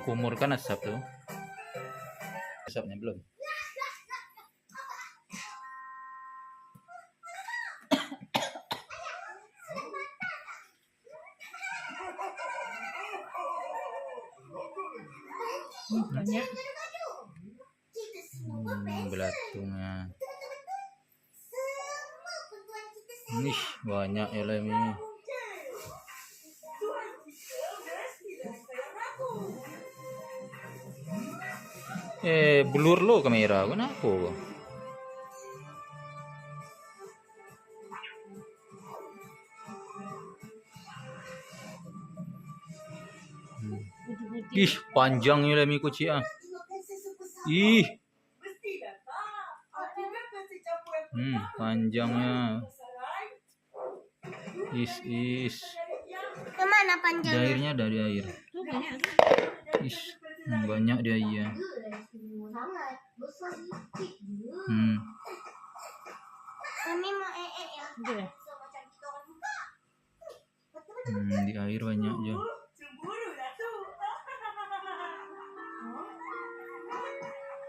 Kumur kan asap tuh. Asapnya belum. Banyak. Belatungnya. Nih banyak ya Lemi. Blur lo kamera, kenapa? Ih, panjangnya Lemi kucing ah. Ih. Panjangnya. Is. Kemana panjangnya? Airnya dari air. Is, banyak dia iya. Kami mau ya. Di air banyak aja.